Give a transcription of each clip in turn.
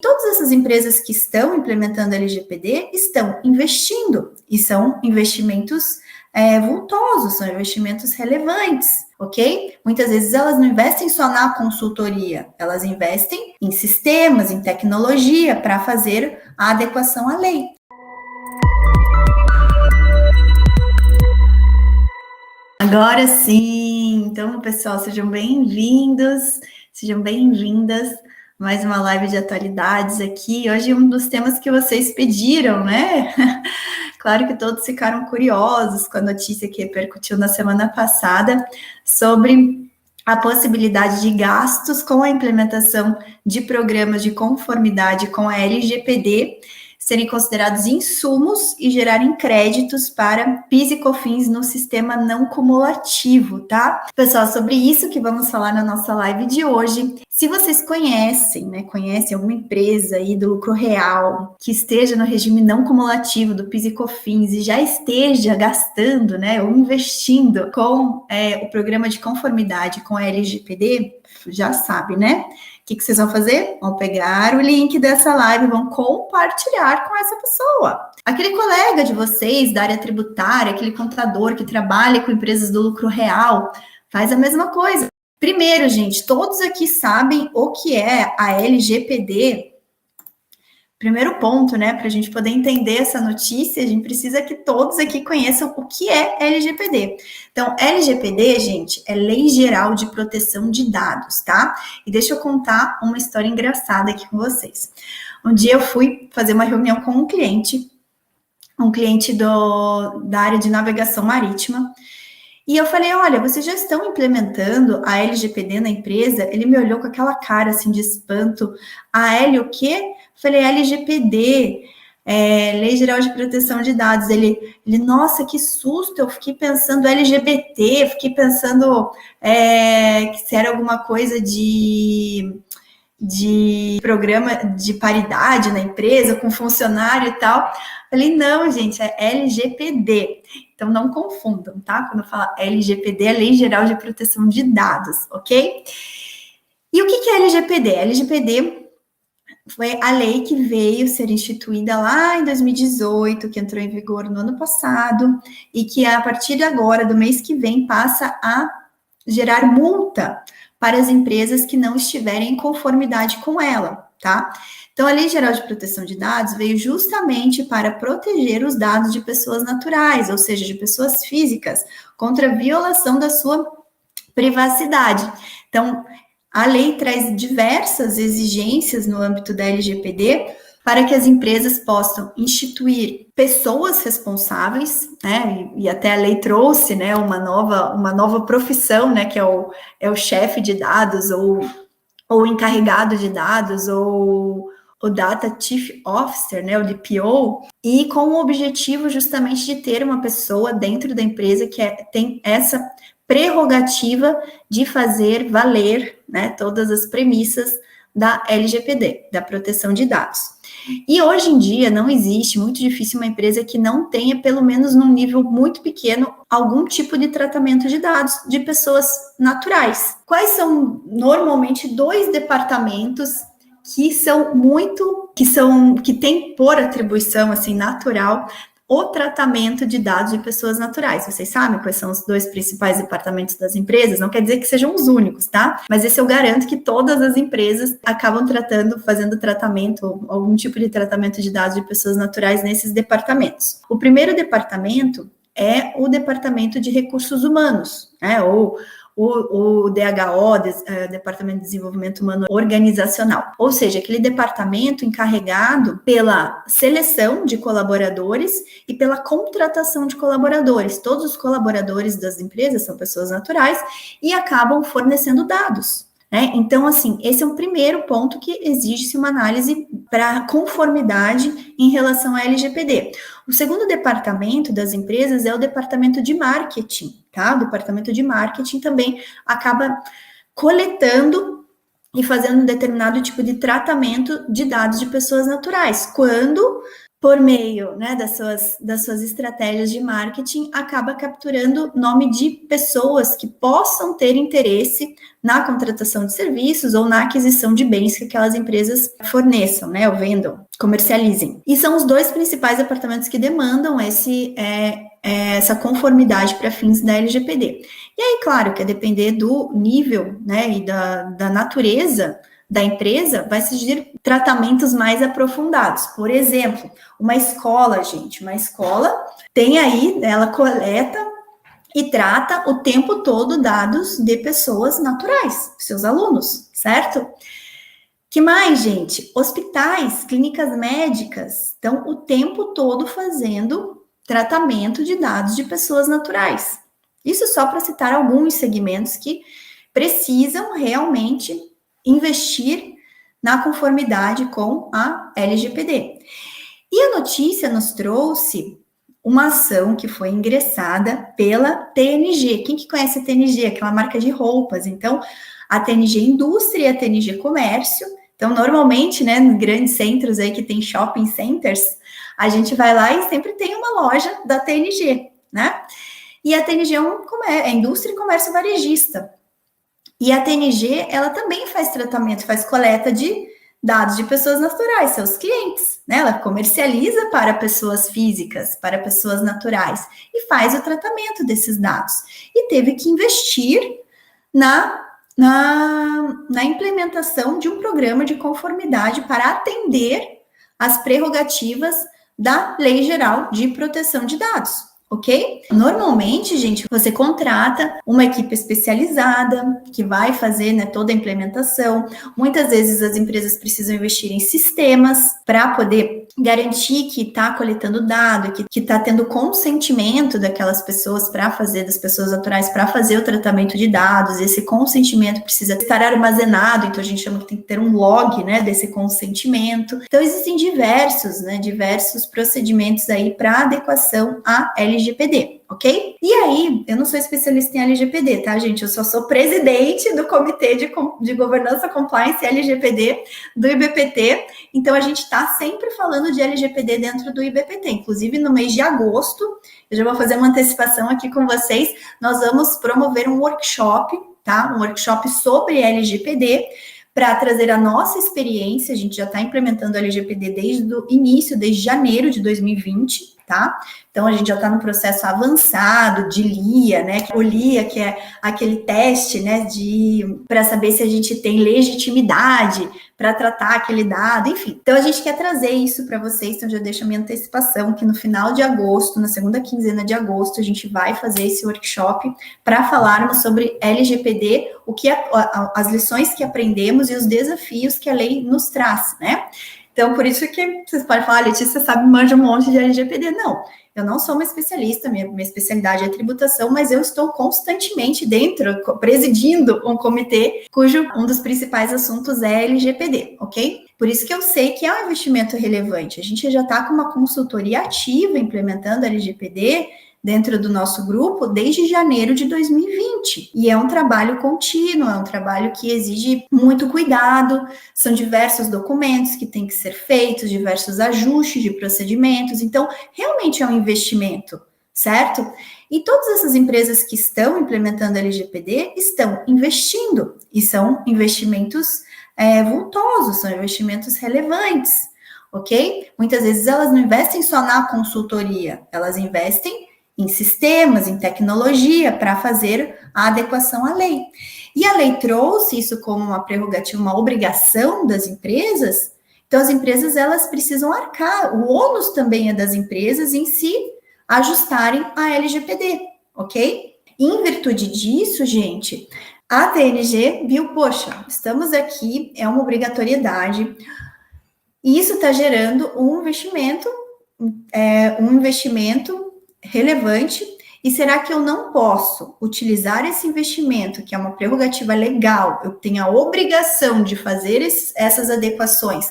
Todas essas empresas que estão implementando LGPD estão investindo, e são investimentos vultosos, são investimentos relevantes, ok? Muitas vezes elas não investem só na consultoria, elas investem em sistemas, em tecnologia, para fazer a adequação à lei. Agora sim! Então, pessoal, sejam bem-vindos, sejam bem-vindas. Mais uma live de atualidades aqui. Hoje um dos temas que vocês pediram, né? Claro que todos ficaram curiosos com a notícia que repercutiu na semana passada sobre a possibilidade de gastos com a implementação de programas de conformidade com a LGPD serem considerados insumos e gerarem créditos para PIS e COFINS no sistema não cumulativo, tá? Pessoal, sobre isso que vamos falar na nossa live de hoje. Se vocês conhecem alguma empresa aí do lucro real que esteja no regime não cumulativo do PIS e COFINS e já esteja gastando, ou investindo com o programa de conformidade com a LGPD, já sabe, né? O que vocês vão fazer? Vão pegar o link dessa live e vão compartilhar com essa pessoa. Aquele colega de vocês da área tributária, aquele contador que trabalha com empresas do lucro real, faz a mesma coisa. Primeiro, gente, todos aqui sabem o que é a LGPD. Primeiro ponto, para a gente poder entender essa notícia, a gente precisa que todos aqui conheçam o que é LGPD. Então, LGPD, gente, é Lei Geral de Proteção de Dados, tá? E deixa eu contar uma história engraçada aqui com vocês. Um dia eu fui fazer uma reunião com um cliente da área de navegação marítima, e eu falei, olha, vocês já estão implementando a LGPD na empresa? Ele me olhou com aquela cara, assim, de espanto. A L o quê? Falei, LGPD, Lei Geral de Proteção de Dados. Ele, nossa, que susto, eu fiquei pensando LGBT, fiquei pensando que se era alguma coisa de programa de paridade na empresa, com funcionário e tal. Falei, não, gente, é LGPD. Então, não confundam, tá? Quando eu falo LGPD, é Lei Geral de Proteção de Dados, ok? E o que é LGPD? LGPD foi a lei que veio ser instituída lá em 2018, que entrou em vigor no ano passado, e que a partir de agora, do mês que vem, passa a gerar multa para as empresas que não estiverem em conformidade com ela, tá? Então, a Lei Geral de Proteção de Dados veio justamente para proteger os dados de pessoas naturais, ou seja, de pessoas físicas, contra a violação da sua privacidade. Então, a lei traz diversas exigências no âmbito da LGPD para que as empresas possam instituir pessoas responsáveis, e até a lei trouxe, uma nova profissão, que é o chefe de dados, ou o encarregado de dados, ou o Data Chief Officer, o DPO, e com o objetivo justamente de ter uma pessoa dentro da empresa que tem essa prerrogativa de fazer valer, todas as premissas da LGPD, da proteção de dados. E hoje em dia não existe, muito difícil, uma empresa que não tenha, pelo menos num nível muito pequeno, algum tipo de tratamento de dados de pessoas naturais. Quais são normalmente dois departamentos que têm por atribuição assim natural o tratamento de dados de pessoas naturais? Vocês sabem quais são os dois principais departamentos das empresas? Não quer dizer que sejam os únicos, tá? Mas esse eu garanto que todas as empresas acabam fazendo tratamento, algum tipo de tratamento de dados de pessoas naturais nesses departamentos. O primeiro departamento é o Departamento de Recursos Humanos, ou o DHO, Departamento de Desenvolvimento Humano Organizacional, ou seja, aquele departamento encarregado pela seleção de colaboradores e pela contratação de colaboradores. Todos os colaboradores das empresas são pessoas naturais e acabam fornecendo dados. Então, assim, esse é o primeiro ponto que exige-se uma análise para conformidade em relação à LGPD. O segundo departamento das empresas é o departamento de marketing, tá? O departamento de marketing também acaba coletando e fazendo um determinado tipo de tratamento de dados de pessoas naturais, quando por meio, né, das suas estratégias de marketing, acaba capturando nome de pessoas que possam ter interesse na contratação de serviços ou na aquisição de bens que aquelas empresas forneçam, né, ou vendam, comercializem. E são os dois principais departamentos que demandam essa conformidade para fins da LGPD. E aí, claro, que a depender do nível, né, e da natureza da empresa, vai exigir tratamentos mais aprofundados. Por exemplo, uma escola, gente, uma escola tem aí, ela coleta e trata o tempo todo dados de pessoas naturais, seus alunos, certo? Que mais, gente? Hospitais, clínicas médicas estão o tempo todo fazendo tratamento de dados de pessoas naturais. Isso só para citar alguns segmentos que precisam realmente investir na conformidade com a LGPD. E a notícia nos trouxe uma ação que foi ingressada pela TNG. Quem que conhece a TNG? Aquela marca de roupas. Então, a TNG Indústria e a TNG Comércio. Então, normalmente, né, nos grandes centros aí que tem shopping centers, a gente vai lá e sempre tem uma loja da TNG, né? E a TNG é Indústria e Comércio Varejista. E a TNG, ela também faz tratamento, faz coleta de dados de pessoas naturais, seus clientes, né? Ela comercializa para pessoas físicas, para pessoas naturais, e faz o tratamento desses dados. E teve que investir na implementação de um programa de conformidade para atender às prerrogativas da Lei Geral de Proteção de Dados. Ok? Normalmente, gente, você contrata uma equipe especializada que vai fazer, né, toda a implementação. Muitas vezes as empresas precisam investir em sistemas para poder garantir que está coletando dado, que está tendo consentimento daquelas pessoas para fazer, das pessoas naturais para fazer o tratamento de dados. Esse consentimento precisa estar armazenado, então a gente chama que tem que ter um log, né, desse consentimento. Então existem diversos procedimentos aí para adequação à LGPD, ok? E aí, eu não sou especialista em LGPD, tá, gente? Eu só sou presidente do Comitê de Governança, Compliance e LGPD do IBPT, então a gente está sempre falando de LGPD dentro do IBPT, inclusive no mês de agosto, eu já vou fazer uma antecipação aqui com vocês, nós vamos promover um workshop, tá? Um workshop sobre LGPD, para trazer a nossa experiência. A gente já está implementando a LGPD desde o início, desde janeiro de 2020, tá? Então, a gente já está no processo avançado de LIA, né? O LIA, que é aquele teste, né, para saber se a gente tem legitimidade para tratar aquele dado, enfim. Então, a gente quer trazer isso para vocês, então já deixo a minha antecipação, que no final de agosto, na segunda quinzena de agosto, a gente vai fazer esse workshop para falarmos sobre LGPD, as lições que aprendemos e os desafios que a lei nos traz, né? Então, por isso que vocês podem falar, Letícia sabe, manja um monte de LGPD. Não, eu não sou uma especialista, minha especialidade é tributação, mas eu estou constantemente dentro, presidindo um comitê cujo um dos principais assuntos é LGPD, ok? Por isso que eu sei que é um investimento relevante. A gente já está com uma consultoria ativa implementando LGPD dentro do nosso grupo desde janeiro de 2020. E é um trabalho contínuo, é um trabalho que exige muito cuidado, são diversos documentos que têm que ser feitos, diversos ajustes de procedimentos, então realmente é um investimento, certo? E todas essas empresas que estão implementando LGPD estão investindo, e são investimentos vultosos, são investimentos relevantes, ok? Muitas vezes elas não investem só na consultoria, elas investem em sistemas, em tecnologia, para fazer a adequação à lei. E a lei trouxe isso como uma prerrogativa, uma obrigação das empresas, então as empresas elas precisam arcar, o ônus também é das empresas em se ajustarem à LGPD, ok? Em virtude disso, gente, a TNG viu, poxa, estamos aqui, é uma obrigatoriedade, e isso está gerando um investimento relevante, e será que eu não posso utilizar esse investimento, que é uma prerrogativa legal, eu tenho a obrigação de fazer essas adequações,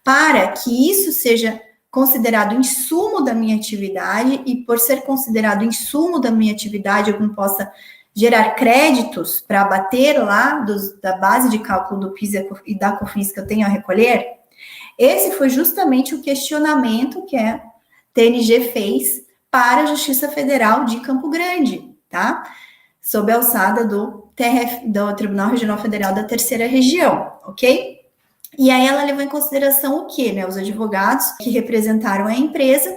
para que isso seja considerado insumo da minha atividade, e por ser considerado insumo da minha atividade, eu não possa gerar créditos para abater lá da base de cálculo do PIS e da COFINS que eu tenho a recolher? Esse foi justamente o questionamento que a TNG fez para a Justiça Federal de Campo Grande, tá? Sob a alçada do Tribunal Regional Federal da Terceira Região, ok? E aí ela levou em consideração o quê, né? Os advogados que representaram a empresa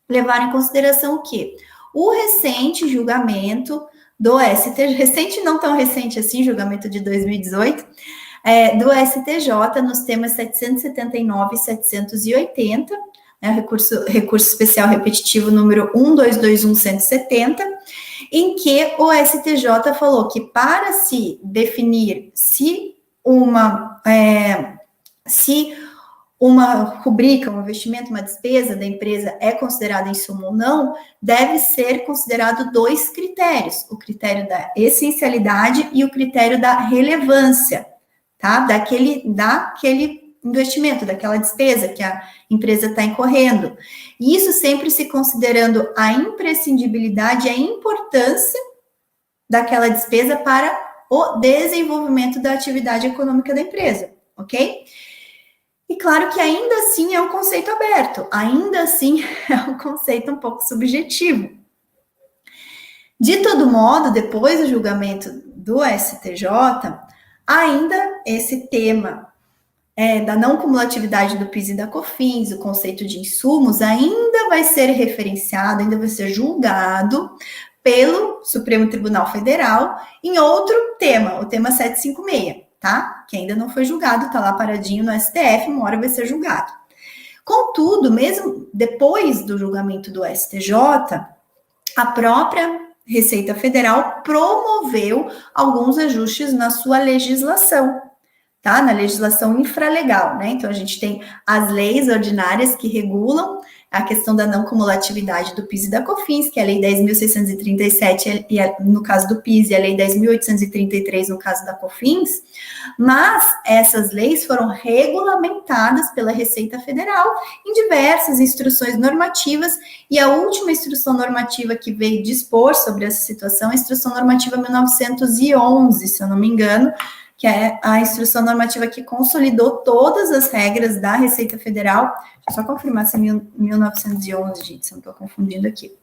levaram em consideração o quê? O recente julgamento do STJ, recente não tão recente assim, julgamento de 2018, do STJ nos temas 779 e 780, né, recurso especial repetitivo número 1221170, em que o STJ falou que para se definir se uma rubrica, um investimento, uma despesa da empresa é considerada insumo ou não, deve ser considerado dois critérios, o critério da essencialidade e o critério da relevância, tá? Daquele investimento, daquela despesa que a empresa está incorrendo. E isso sempre se considerando a imprescindibilidade e a importância daquela despesa para o desenvolvimento da atividade econômica da empresa, ok? E claro que ainda assim é um conceito aberto, ainda assim é um conceito um pouco subjetivo. De todo modo, depois do julgamento do STJ, ainda esse tema da não cumulatividade do PIS e da COFINS, o conceito de insumos, ainda vai ser referenciado, ainda vai ser julgado pelo Supremo Tribunal Federal em outro tema, o tema 756, tá? Que ainda não foi julgado, tá lá paradinho no STF, uma hora vai ser julgado. Contudo, mesmo depois do julgamento do STJ, a própria Receita Federal promoveu alguns ajustes na sua legislação, tá? Na legislação infralegal, né? Então, a gente tem as leis ordinárias que regulam a questão da não cumulatividade do PIS e da COFINS, que é a Lei 10.637, no caso do PIS, e a Lei 10.833, no caso da COFINS, mas essas leis foram regulamentadas pela Receita Federal em diversas instruções normativas, e a última instrução normativa que veio dispor sobre essa situação é a Instrução Normativa 1911, se eu não me engano, que é a instrução normativa que consolidou todas as regras da Receita Federal. Deixa eu só confirmar se é 1911, gente, se eu não estou confundindo aqui.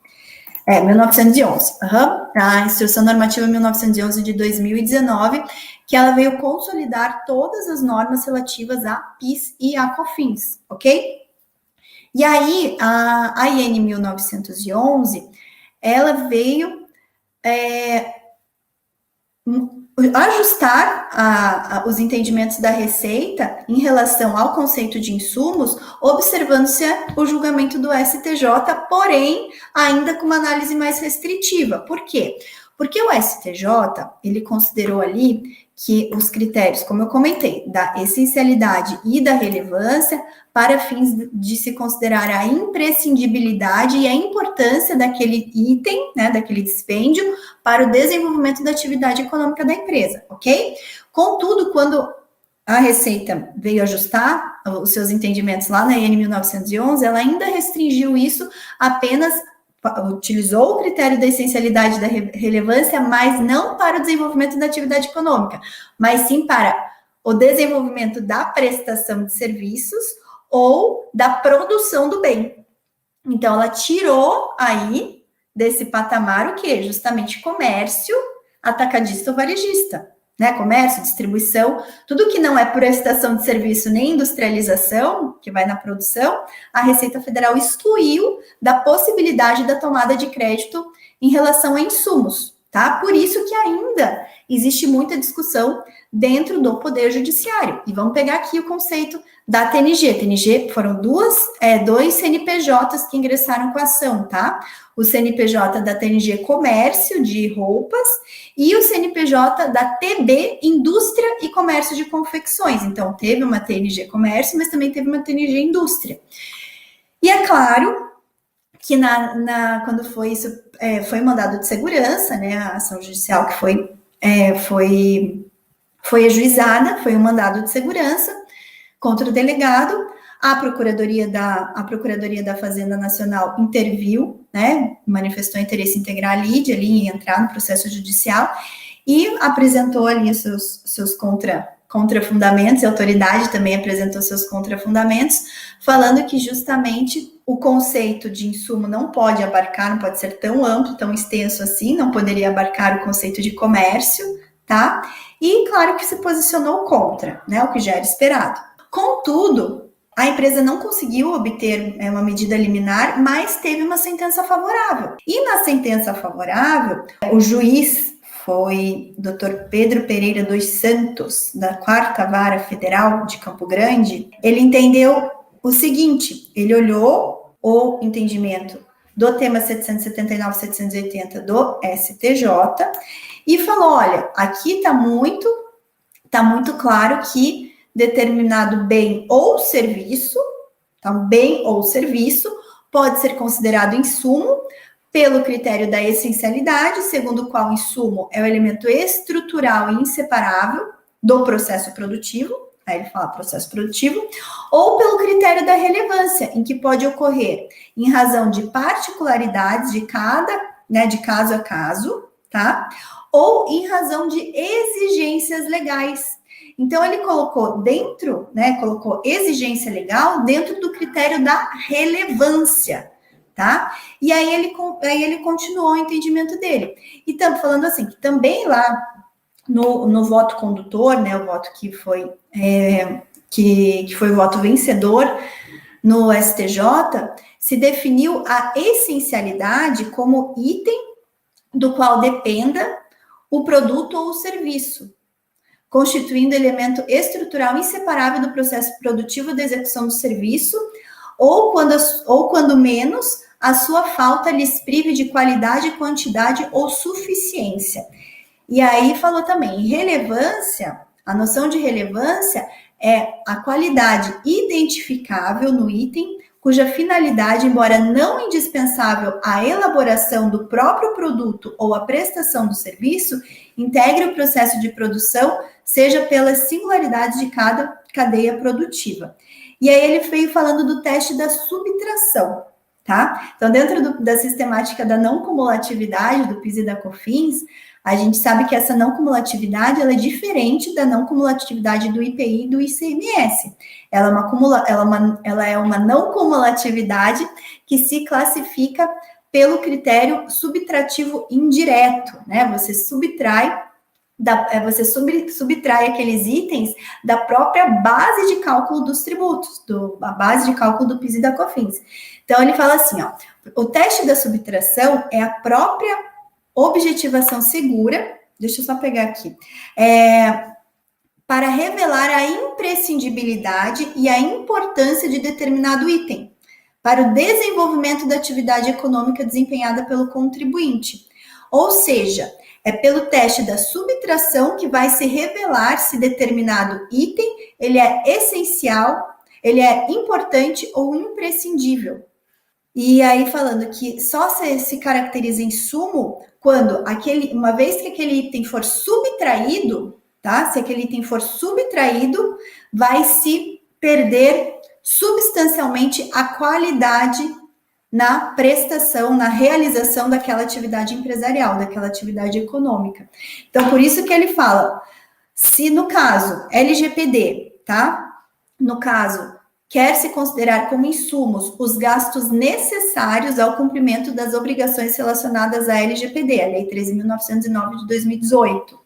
1911. A instrução normativa 1911 de 2019, que ela veio consolidar todas as normas relativas a PIS e a COFINS, ok? E aí, a IN 1911, ela veio ajustar os entendimentos da Receita em relação ao conceito de insumos, observando-se o julgamento do STJ, porém, ainda com uma análise mais restritiva. Por quê? Porque o STJ, ele considerou ali que os critérios, como eu comentei, da essencialidade e da relevância, para fins de se considerar a imprescindibilidade e a importância daquele item, né, daquele dispêndio, para o desenvolvimento da atividade econômica da empresa, ok? Contudo, quando a Receita veio ajustar os seus entendimentos lá na IN 1911, ela ainda restringiu isso apenas, utilizou o critério da essencialidade e da relevância, mas não para o desenvolvimento da atividade econômica, mas sim para o desenvolvimento da prestação de serviços ou da produção do bem. Então, ela tirou aí desse patamar o quê? Justamente comércio, atacadista ou varejista, né? Comércio, distribuição, tudo que não é prestação de serviço nem industrialização, que vai na produção, a Receita Federal excluiu da possibilidade da tomada de crédito em relação a insumos, tá? Por isso que ainda existe muita discussão dentro do Poder Judiciário. E vamos pegar aqui o conceito da TNG. TNG foram dois CNPJs que ingressaram com a ação, tá? O CNPJ da TNG Comércio de Roupas e o CNPJ da TB Indústria e Comércio de Confecções. Então, teve uma TNG Comércio, mas também teve uma TNG Indústria. E é claro que quando foi isso, foi mandado de segurança, né? A ação judicial que foi ajuizada, foi um mandado de segurança contra o delegado. A Procuradoria da Fazenda Nacional interviu, né, manifestou interesse em integrar a lide ali, em entrar no processo judicial, e apresentou ali seus contrafundamentos, a autoridade também apresentou seus contrafundamentos, falando que justamente o conceito de insumo não pode abarcar, não pode ser tão amplo, tão extenso assim, não poderia abarcar o conceito de comércio, tá? E claro que se posicionou contra, né, o que já era esperado. Contudo, a empresa não conseguiu obter uma medida liminar, mas teve uma sentença favorável. E na sentença favorável, o juiz foi Dr. Pedro Pereira dos Santos, da 4ª Vara Federal de Campo Grande. Ele entendeu o seguinte, ele olhou o entendimento do tema 779-780 do STJ e falou, olha, aqui está muito claro que determinado bem ou serviço, tá? Bem ou serviço, pode ser considerado insumo pelo critério da essencialidade, segundo o qual o insumo é o elemento estrutural e inseparável do processo produtivo, aí ele fala processo produtivo, ou pelo critério da relevância, em que pode ocorrer em razão de particularidades de cada, né, de caso a caso, tá? Ou em razão de exigências legais. Então, ele colocou dentro, né, colocou exigência legal dentro do critério da relevância, tá? E aí ele continuou o entendimento dele. E estamos falando assim, que também lá no voto condutor, né, o voto que foi o voto vencedor no STJ, se definiu a essencialidade como item do qual dependa o produto ou o serviço, constituindo elemento estrutural inseparável do processo produtivo da execução do serviço, ou quando menos, a sua falta lhes prive de qualidade, quantidade ou suficiência. E aí falou também, relevância, a noção de relevância é a qualidade identificável no item, cuja finalidade, embora não indispensável à elaboração do próprio produto ou à prestação do serviço, integre o processo de produção, seja pelas singularidades de cada cadeia produtiva. E aí ele veio falando do teste da subtração, tá? Então, dentro da sistemática da não cumulatividade do PIS e da COFINS, a gente sabe que essa não cumulatividade ela é diferente da não cumulatividade do IPI e do ICMS. Ela é uma não cumulatividade que se classifica pelo critério subtrativo indireto, né? Você subtrai aqueles itens da própria base de cálculo dos tributos, a base de cálculo do PIS e da COFINS. Então, ele fala assim, ó, o teste da subtração é a própria objetivação segura, deixa eu só pegar aqui, para revelar a imprescindibilidade e a importância de determinado item para o desenvolvimento da atividade econômica desempenhada pelo contribuinte. Ou seja, é pelo teste da subtração que vai se revelar se determinado item ele é essencial, ele é importante ou imprescindível. E aí falando que só se caracteriza insumo quando uma vez que aquele item for subtraído, tá? Se aquele item for subtraído, vai se perder substancialmente a qualidade na prestação, na realização daquela atividade empresarial, daquela atividade econômica. Então, por isso que ele fala, se no caso LGPD, tá? No caso, quer se considerar como insumos os gastos necessários ao cumprimento das obrigações relacionadas à LGPD, a Lei 13.909 de 2018.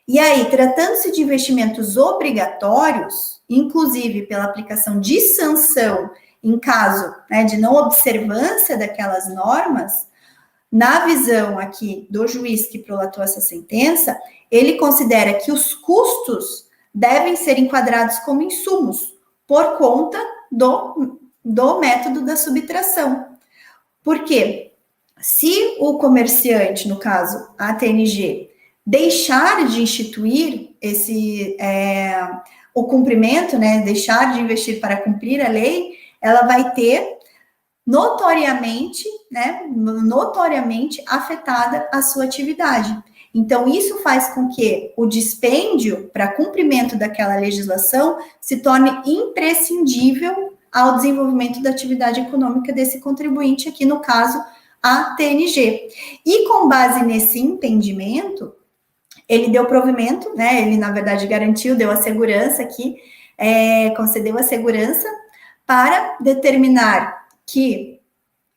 E aí, tratando-se de investimentos obrigatórios, inclusive pela aplicação de sanção em caso, né, de não observância daquelas normas, na visão aqui do juiz que prolatou essa sentença, ele considera que os custos devem ser enquadrados como insumos, por conta do método da subtração. Por quê? Se o comerciante, no caso, a TNG, deixar de instituir o cumprimento, né, deixar de investir para cumprir a lei, ela vai ter notoriamente afetada a sua atividade. Então, isso faz com que o dispêndio para cumprimento daquela legislação se torne imprescindível ao desenvolvimento da atividade econômica desse contribuinte, aqui no caso, a TNG. E com base nesse entendimento, Ele deu provimento, né? Ele, na verdade, garantiu, deu a segurança aqui, concedeu a segurança para determinar que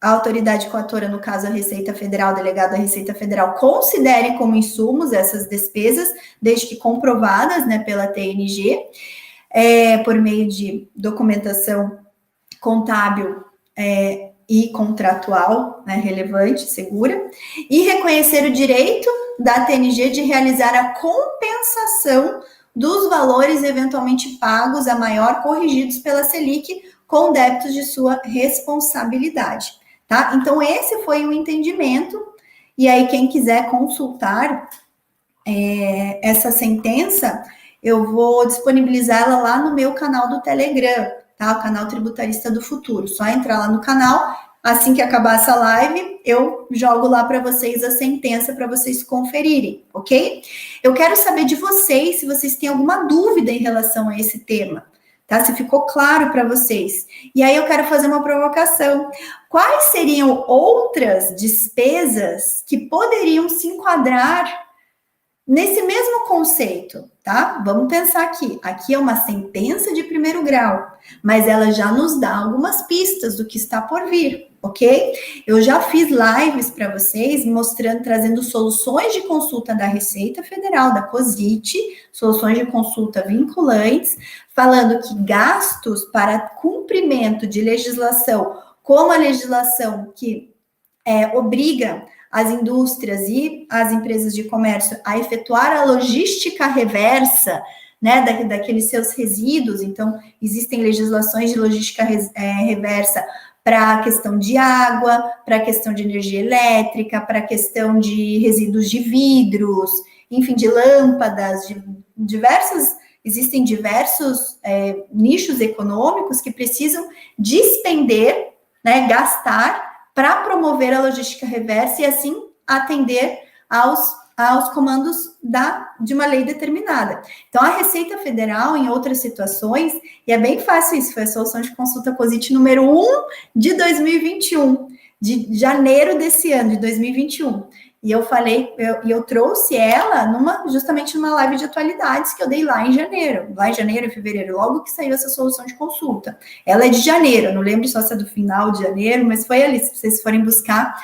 a autoridade coatora, no caso a Receita Federal, o delegado da Receita Federal, considere como insumos essas despesas, desde que comprovadas, né, pela TNG, por meio de documentação contábil e contratual, né, relevante, segura, e reconhecer o direito da TNG de realizar a compensação dos valores eventualmente pagos a maior corrigidos pela Selic com débitos de sua responsabilidade, tá? Então, esse foi o entendimento, e aí quem quiser consultar essa sentença, eu vou disponibilizá-la lá no meu canal do Telegram, tá? O canal Tributarista do Futuro. Só entrar lá no canal, assim que acabar essa live, eu jogo lá para vocês a sentença para vocês conferirem, ok? Eu quero saber de vocês se vocês têm alguma dúvida em relação a esse tema, tá? Se ficou claro para vocês. E aí eu quero fazer uma provocação. Quais seriam outras despesas que poderiam se enquadrar nesse mesmo conceito, tá? Vamos pensar aqui. Aqui é uma sentença de primeiro grau, mas ela já nos dá algumas pistas do que está por vir, ok? Eu já fiz lives para vocês mostrando, trazendo soluções de consulta da Receita Federal, da COSIT, soluções de consulta vinculantes, falando que gastos para cumprimento de legislação, como a legislação que obriga as indústrias e as empresas de comércio a efetuar a logística reversa, né, daqueles seus resíduos. Então, existem legislações de logística reversa para a questão de água, para a questão de energia elétrica, para a questão de resíduos de vidros, enfim, de lâmpadas, existem diversos nichos econômicos que precisam despender, né, gastar para promover a logística reversa e assim atender aos comandos de uma lei determinada. Então, a Receita Federal, em outras situações, e é bem fácil isso, foi a solução de consulta COSIT número 1 de 2021, de janeiro desse ano, de 2021. E eu falei, eu trouxe ela justamente numa live de atualidades que eu dei lá em janeiro, em fevereiro, logo que saiu essa solução de consulta. Ela é de janeiro, não lembro só se é do final de janeiro, mas foi ali, se vocês forem buscar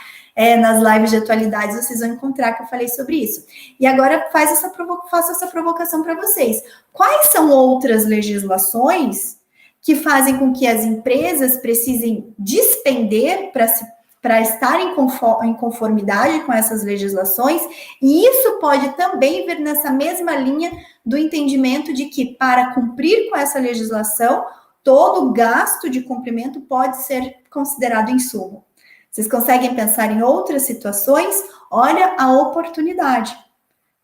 nas lives de atualidades, vocês vão encontrar que eu falei sobre isso. E agora faço essa provocação para vocês. Quais são outras legislações que fazem com que as empresas precisem despender para estar em conformidade com essas legislações, e isso pode também vir nessa mesma linha do entendimento de que, para cumprir com essa legislação, todo gasto de cumprimento pode ser considerado insumo. Vocês conseguem pensar em outras situações? Olha a oportunidade.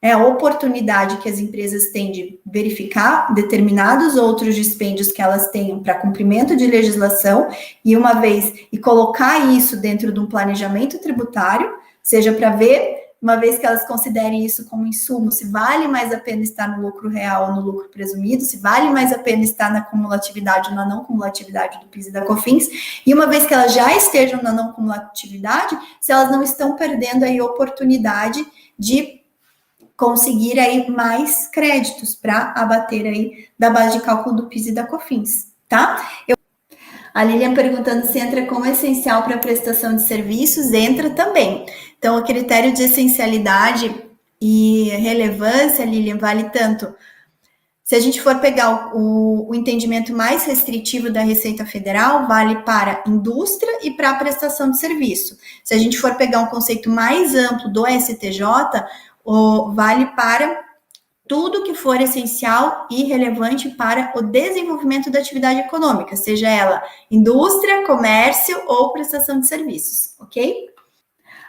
A oportunidade que as empresas têm de verificar determinados outros dispêndios que elas tenham para cumprimento de legislação e colocar isso dentro de um planejamento tributário, seja para ver, uma vez que elas considerem isso como insumo, se vale mais a pena estar no lucro real ou no lucro presumido, se vale mais a pena estar na cumulatividade ou na não cumulatividade do PIS e da COFINS, e uma vez que elas já estejam na não cumulatividade, se elas não estão perdendo aí a oportunidade de conseguir aí mais créditos para abater aí da base de cálculo do PIS e da COFINS, tá? A Lilian perguntando se entra como essencial para a prestação de serviços, entra também. Então, o critério de essencialidade e relevância, Lilian, vale tanto. Se a gente for pegar o entendimento mais restritivo da Receita Federal, vale para indústria e para a prestação de serviço. Se a gente for pegar um conceito mais amplo do STJ, vale para tudo que for essencial e relevante para o desenvolvimento da atividade econômica, seja ela indústria, comércio ou prestação de serviços, ok?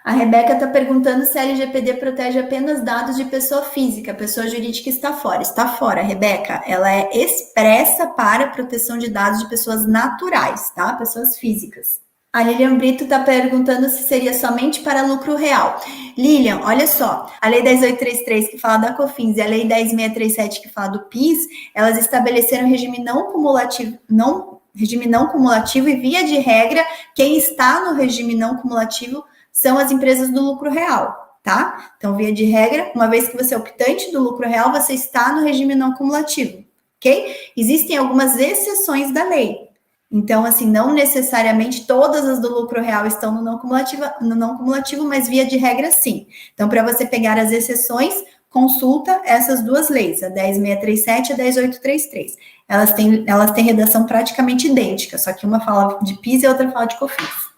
A Rebeca está perguntando se a LGPD protege apenas dados de pessoa física, pessoa jurídica está fora. Está fora, Rebeca. Ela é expressa para a proteção de dados de pessoas naturais, tá? Pessoas físicas. A Lilian Brito está perguntando se seria somente para lucro real. Lilian, olha só, a Lei 10.833 que fala da COFINS e a Lei 10.637 que fala do PIS, elas estabeleceram regime não cumulativo e, via de regra, quem está no regime não cumulativo são as empresas do lucro real, tá? Então, via de regra, uma vez que você é optante do lucro real, você está no regime não cumulativo, ok? Existem algumas exceções da lei. Então, assim, não necessariamente todas as do lucro real estão no não cumulativo, mas via de regra, sim. Então, para você pegar as exceções, consulta essas duas leis, a 10.637 e a 10.833. Elas têm redação praticamente idêntica, só que uma fala de PIS e a outra fala de COFINS.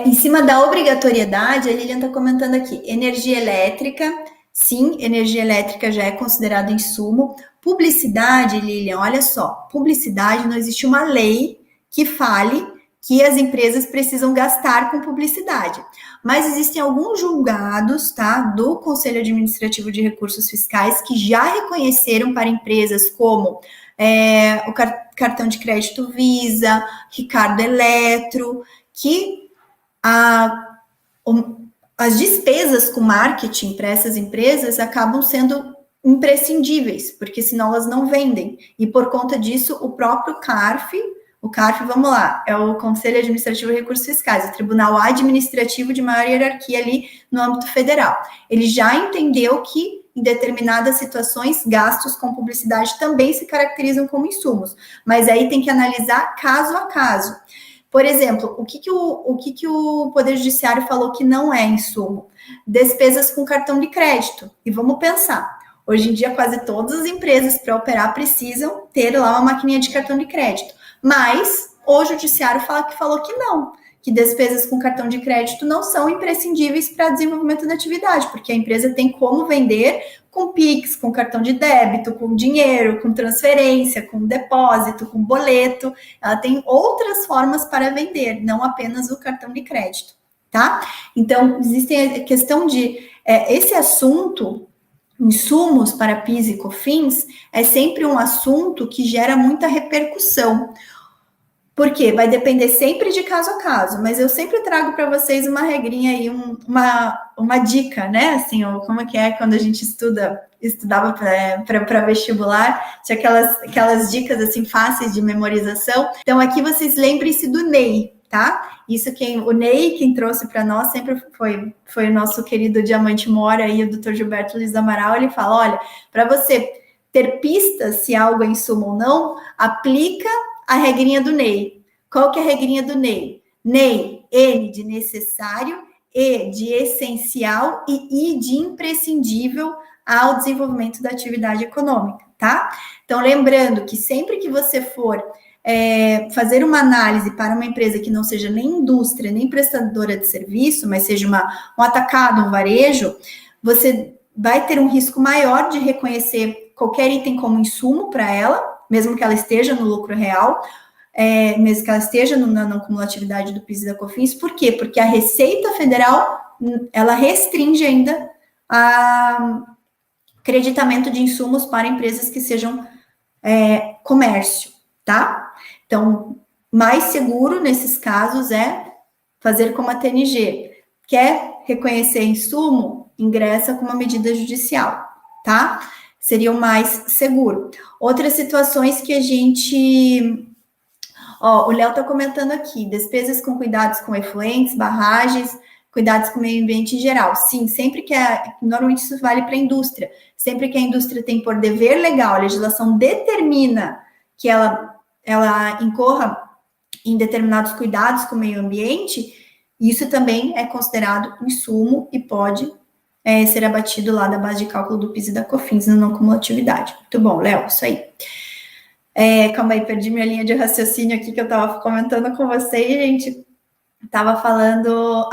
Em cima da obrigatoriedade, a Lilian está comentando aqui, energia elétrica, sim, energia elétrica já é considerado insumo. Publicidade, Lilian, olha só, publicidade, não existe uma lei que fale que as empresas precisam gastar com publicidade. Mas existem alguns julgados, tá, do Conselho Administrativo de Recursos Fiscais que já reconheceram para empresas como o cartão de crédito Visa, Ricardo Eletro, que as despesas com marketing para essas empresas acabam sendo imprescindíveis, porque senão elas não vendem. E por conta disso, o próprio CARF, vamos lá, é o Conselho Administrativo de Recursos Fiscais, o Tribunal Administrativo de maior hierarquia ali no âmbito federal. Ele já entendeu que, em determinadas situações, gastos com publicidade também se caracterizam como insumos, mas aí tem que analisar caso a caso. Por exemplo, o que o Poder Judiciário falou que não é insumo? Despesas com cartão de crédito. E vamos pensar, hoje em dia quase todas as empresas para operar precisam ter lá uma maquininha de cartão de crédito. Mas o Judiciário falou que não, que despesas com cartão de crédito não são imprescindíveis para desenvolvimento da atividade, porque a empresa tem como vender com Pix, com cartão de débito, com dinheiro, com transferência, com depósito, com boleto. Ela tem outras formas para vender, não apenas o cartão de crédito, tá? Então, existe a questão de esse assunto, insumos para PIS e COFINS, é sempre um assunto que gera muita repercussão. Por quê? Vai depender sempre de caso a caso, mas eu sempre trago para vocês uma regrinha aí, uma dica, né? Assim, como que é quando a gente estudava para vestibular, tinha aquelas dicas assim fáceis de memorização. Então, aqui vocês lembrem-se do NEI, tá? O NEI, quem trouxe para nós sempre foi o nosso querido Diamante Mora e o Dr. Gilberto Luiz Amaral. Ele fala: olha, para você ter pistas se algo é insumo ou não, aplica a regrinha do NEI. Qual que é a regrinha do NEI? NEI, N de necessário, E de essencial e I de imprescindível ao desenvolvimento da atividade econômica, tá? Então, lembrando que sempre que você for fazer uma análise para uma empresa que não seja nem indústria, nem prestadora de serviço, mas seja um atacado, um varejo, você vai ter um risco maior de reconhecer qualquer item como insumo para ela, mesmo que ela esteja no lucro real, mesmo que ela esteja na não cumulatividade do PIS e da COFINS. Por quê? Porque a Receita Federal, ela restringe ainda a creditamento de insumos para empresas que sejam comércio, tá? Então, mais seguro nesses casos é fazer como a TNG. Quer reconhecer insumo? Ingressa com uma medida judicial, tá? Seria o mais seguro. Outras situações que a gente... o Léo está comentando aqui, despesas com cuidados com efluentes, barragens, cuidados com o meio ambiente em geral. Sim, sempre que normalmente isso vale para a indústria. Sempre que a indústria tem por dever legal, a legislação determina que ela incorra em determinados cuidados com o meio ambiente, isso também é considerado insumo e pode ser abatido lá da base de cálculo do PIS e da COFINS na não cumulatividade. Muito bom, Léo, isso aí. Calma aí, perdi minha linha de raciocínio aqui que eu estava comentando com vocês, gente. Estava falando...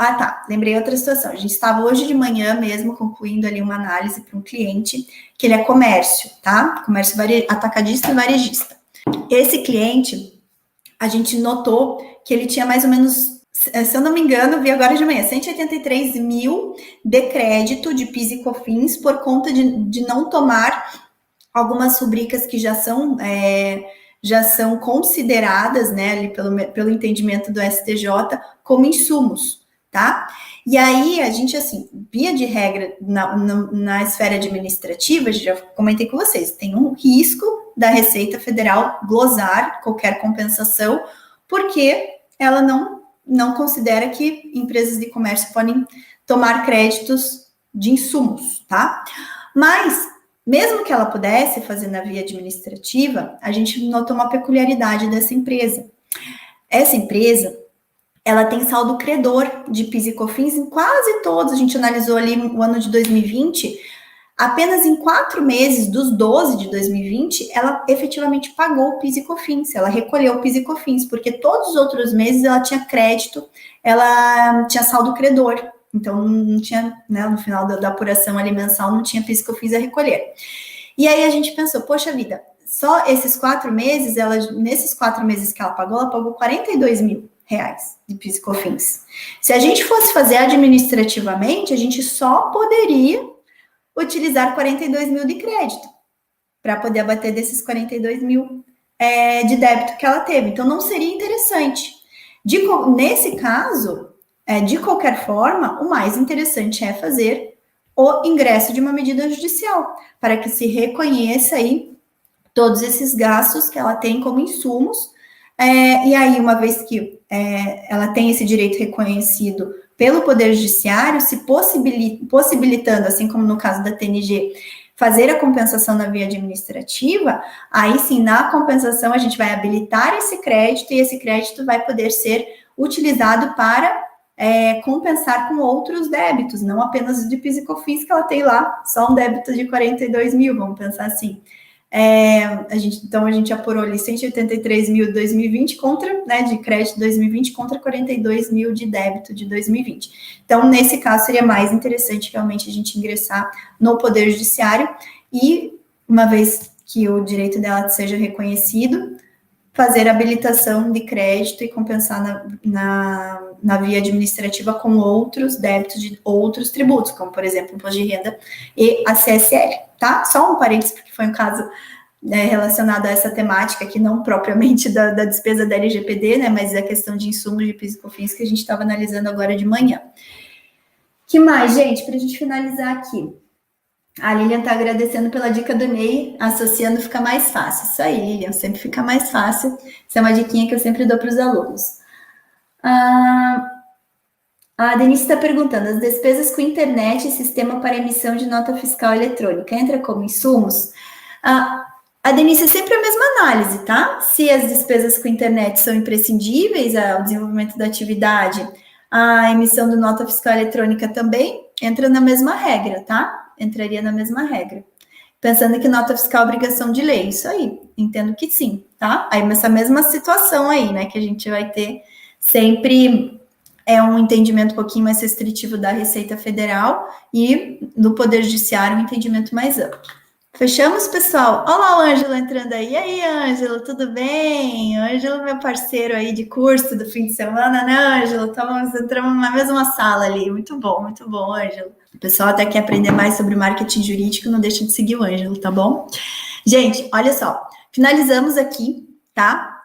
lembrei outra situação. A gente estava hoje de manhã mesmo concluindo ali uma análise para um cliente, que ele é comércio, tá? Comércio atacadista e varejista. Esse cliente, a gente notou que ele tinha mais ou menos, se eu não me engano, vi agora de manhã, 183 mil de crédito de PIS e COFINS por conta de não tomar algumas rubricas que já são consideradas, né, ali pelo entendimento do STJ, como insumos, tá? E aí, a gente, assim, via de regra, na esfera administrativa, já comentei com vocês, tem um risco da Receita Federal glosar qualquer compensação, porque ela não considera que empresas de comércio podem tomar créditos de insumos, tá? Mas, mesmo que ela pudesse fazer na via administrativa, a gente notou uma peculiaridade dessa empresa. Essa empresa, ela tem saldo credor de PIS e COFINS em quase todos, a gente analisou ali o ano de 2020, apenas em 4 meses dos 12 de 2020, ela efetivamente pagou o PIS e COFINS, ela recolheu o PIS e COFINS, porque todos os outros meses ela tinha crédito, ela tinha saldo credor, então não tinha, né, no final da apuração ali mensal, não tinha PIS e COFINS a recolher. E aí a gente pensou, poxa vida, só esses 4 meses, nesses 4 meses que ela pagou 42 mil reais de PIS e COFINS. Se a gente fosse fazer administrativamente, a gente só poderia utilizar 42 mil de crédito para poder abater desses 42 mil de débito que ela teve. Então, não seria interessante. Nesse caso, de qualquer forma, o mais interessante é fazer o ingresso de uma medida judicial, para que se reconheça aí todos esses gastos que ela tem como insumos, e aí, uma vez que ela tem esse direito reconhecido pelo Poder Judiciário, se possibilitando, assim como no caso da TNG, fazer a compensação na via administrativa, aí sim, na compensação, a gente vai habilitar esse crédito e esse crédito vai poder ser utilizado para compensar com outros débitos, não apenas de PIS e COFINS, que ela tem lá só um débito de 42 mil, vamos pensar assim. Então, a gente apurou ali 183 mil de 2020 contra, né, de crédito 2020 contra 42 mil de débito de 2020. Então, nesse caso, seria mais interessante realmente a gente ingressar no Poder Judiciário e, uma vez que o direito dela seja reconhecido, fazer a habilitação de crédito e compensar na via administrativa com outros débitos de outros tributos, como, por exemplo, o imposto de renda e a CSL, tá? Só um parênteses, porque foi um caso relacionado a essa temática, que não propriamente da despesa da LGPD, né, mas a questão de insumos de PIS e COFINS que a gente estava analisando agora de manhã. Que mais, gente, para a gente finalizar aqui? A Lilian está agradecendo pela dica do Ney, associando fica mais fácil. Isso aí, Lilian, sempre fica mais fácil. Isso é uma diquinha que eu sempre dou para os alunos. A Denise está perguntando, as despesas com internet e sistema para emissão de nota fiscal eletrônica entra como insumos? A Denise, é sempre a mesma análise, tá? Se as despesas com internet são imprescindíveis ao desenvolvimento da atividade, a emissão de nota fiscal eletrônica também entra na mesma regra, tá? Entraria na mesma regra. Pensando que nota fiscal é obrigação de lei, isso aí, entendo que sim, tá? Aí, essa mesma situação aí, né, que a gente vai ter sempre um entendimento um pouquinho mais restritivo da Receita Federal e do Poder Judiciário um entendimento mais amplo. Fechamos, pessoal? Olá, o Ângelo entrando aí. E aí, Ângelo, tudo bem? Ângelo, meu parceiro aí de curso do fim de semana, né, Ângelo? Entramos na mesma sala ali. Muito bom, Ângelo. O pessoal até quer aprender mais sobre marketing jurídico, não deixa de seguir o Ângelo, tá bom? Gente, olha só. Finalizamos aqui, tá?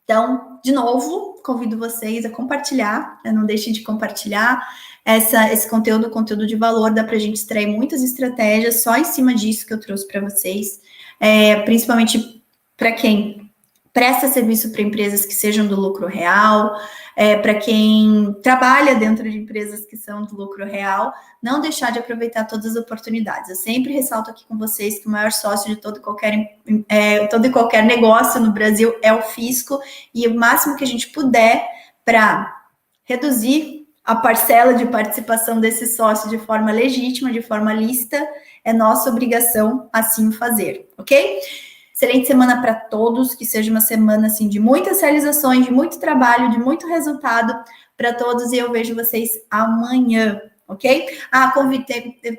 Então, de novo, convido vocês a compartilhar, né? Não deixem de compartilhar esse conteúdo de valor, dá para a gente extrair muitas estratégias só em cima disso que eu trouxe para vocês, principalmente para quem presta serviço para empresas que sejam do lucro real, para quem trabalha dentro de empresas que são do lucro real, não deixar de aproveitar todas as oportunidades. Eu sempre ressalto aqui com vocês que o maior sócio de todo e qualquer negócio no Brasil é o fisco, e o máximo que a gente puder para reduzir a parcela de participação desse sócio de forma legítima, de forma lícita, é nossa obrigação assim fazer, ok? Excelente semana para todos, que seja uma semana assim de muitas realizações, de muito trabalho, de muito resultado para todos, e eu vejo vocês amanhã, ok?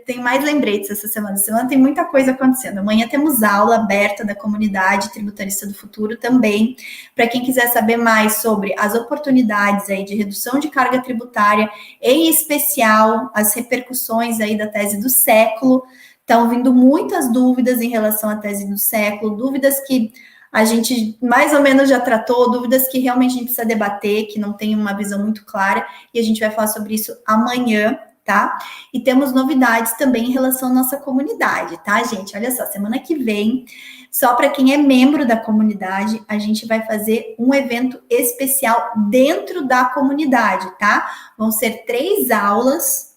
Tem mais lembretes essa semana. Essa semana tem muita coisa acontecendo. Amanhã temos aula aberta da comunidade tributarista do futuro também, para quem quiser saber mais sobre as oportunidades aí de redução de carga tributária, em especial as repercussões aí da tese do século. Estão vindo muitas dúvidas em relação à tese do século, dúvidas que a gente mais ou menos já tratou, dúvidas que realmente a gente precisa debater, que não tem uma visão muito clara, e a gente vai falar sobre isso amanhã, tá? E temos novidades também em relação à nossa comunidade, tá, gente? Olha só, semana que vem, só para quem é membro da comunidade, a gente vai fazer um evento especial dentro da comunidade, tá? Vão ser 3 aulas,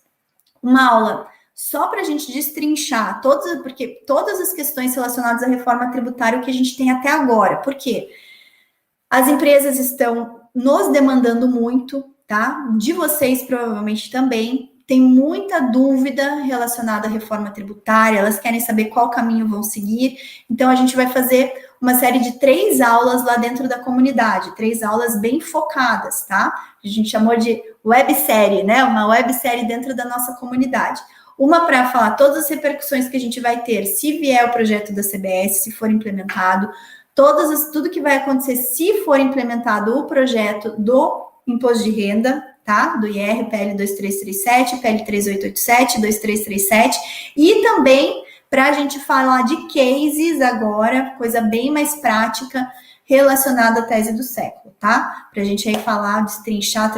uma aula só para a gente destrinchar porque todas as questões relacionadas à reforma tributária que a gente tem até agora. Por quê? As empresas estão nos demandando muito, tá? De vocês provavelmente também. Tem muita dúvida relacionada à reforma tributária, elas querem saber qual caminho vão seguir. Então, a gente vai fazer uma série de 3 aulas lá dentro da comunidade, 3 aulas bem focadas, tá? A gente chamou de websérie, né? Uma websérie dentro da nossa comunidade. Uma para falar todas as repercussões que a gente vai ter se vier o projeto da CBS, se for implementado, tudo que vai acontecer se for implementado o projeto do imposto de renda, tá? Do IR, PL 2337, PL 3887, 2337, e também para a gente falar de cases agora, coisa bem mais prática, relacionada à tese do século, tá? Para a gente aí falar, destrinchar,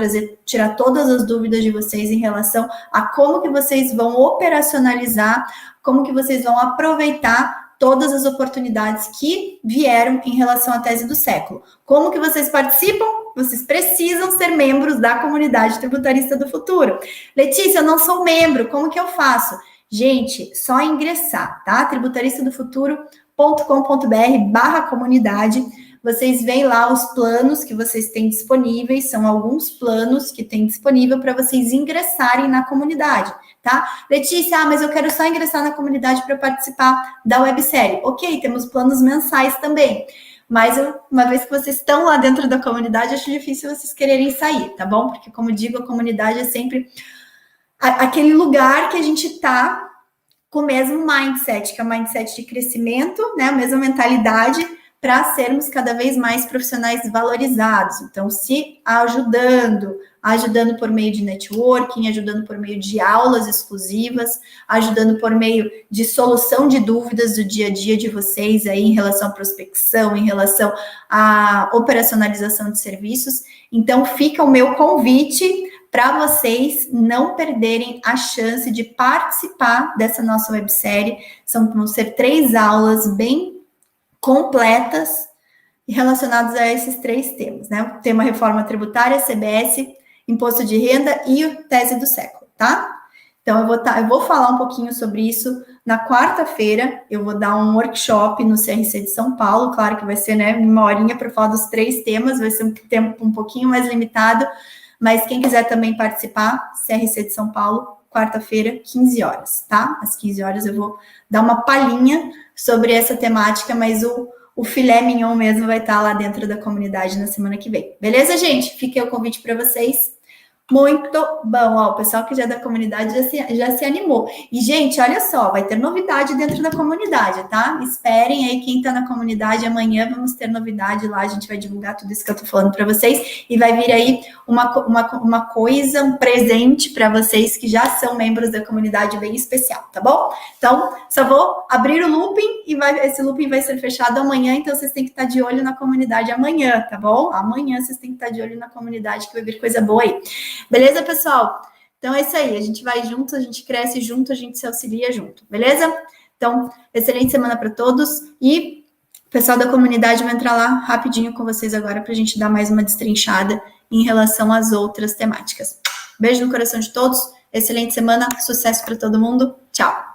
tirar todas as dúvidas de vocês em relação a como que vocês vão operacionalizar, como que vocês vão aproveitar todas as oportunidades que vieram em relação à tese do século. Como que vocês participam? Vocês precisam ser membros da comunidade tributarista do futuro. Letícia, eu não sou membro, como que eu faço? Gente, só ingressar, tá? tributaristadofuturo.com.br/comunidade. Vocês veem lá os planos que vocês têm disponíveis, são alguns planos que tem disponível para vocês ingressarem na comunidade, tá? Letícia, mas eu quero só ingressar na comunidade para participar da websérie. Ok, temos planos mensais também, mas uma vez que vocês estão lá dentro da comunidade, acho difícil vocês quererem sair, tá bom? Porque, como digo, a comunidade é sempre aquele lugar que a gente tá com o mesmo mindset, que é o mindset de crescimento, né? A mesma mentalidade para sermos cada vez mais profissionais valorizados. Então, se ajudando por meio de networking, ajudando por meio de aulas exclusivas, ajudando por meio de solução de dúvidas do dia a dia de vocês aí em relação à prospecção, em relação à operacionalização de serviços. Então, fica o meu convite para vocês não perderem a chance de participar dessa nossa websérie. Vão ser 3 aulas bem completas relacionadas a esses 3 temas, né? O tema reforma tributária, CBS, imposto de renda e o tese do século, tá? Então, eu vou falar um pouquinho sobre isso na quarta-feira. Eu vou dar um workshop no CRC de São Paulo, claro que vai ser, né, uma horinha para falar dos 3 temas, vai ser um tempo um pouquinho mais limitado, mas quem quiser também participar, CRC de São Paulo, quarta-feira, 15 horas, tá? Às 15 horas eu vou dar uma palhinha sobre essa temática, mas o filé mignon mesmo vai estar lá dentro da comunidade na semana que vem. Beleza, gente? Fiquei o convite para vocês. Muito bom, ó, o pessoal que já é da comunidade já se animou. E, gente, olha só, vai ter novidade dentro da comunidade, tá? Esperem aí quem tá na comunidade, amanhã vamos ter novidade lá, a gente vai divulgar tudo isso que eu tô falando para vocês, e vai vir aí uma coisa, um presente para vocês que já são membros da comunidade bem especial, tá bom? Então, só vou abrir o looping e esse looping vai ser fechado amanhã, então vocês têm que estar de olho na comunidade amanhã, tá bom? Amanhã vocês têm que estar de olho na comunidade que vai vir coisa boa aí. Beleza, pessoal? Então é isso aí, a gente vai junto, a gente cresce junto, a gente se auxilia junto, beleza? Então, excelente semana para todos e o pessoal da comunidade vai entrar lá rapidinho com vocês agora para a gente dar mais uma destrinchada em relação às outras temáticas. Beijo no coração de todos, excelente semana, sucesso para todo mundo, tchau!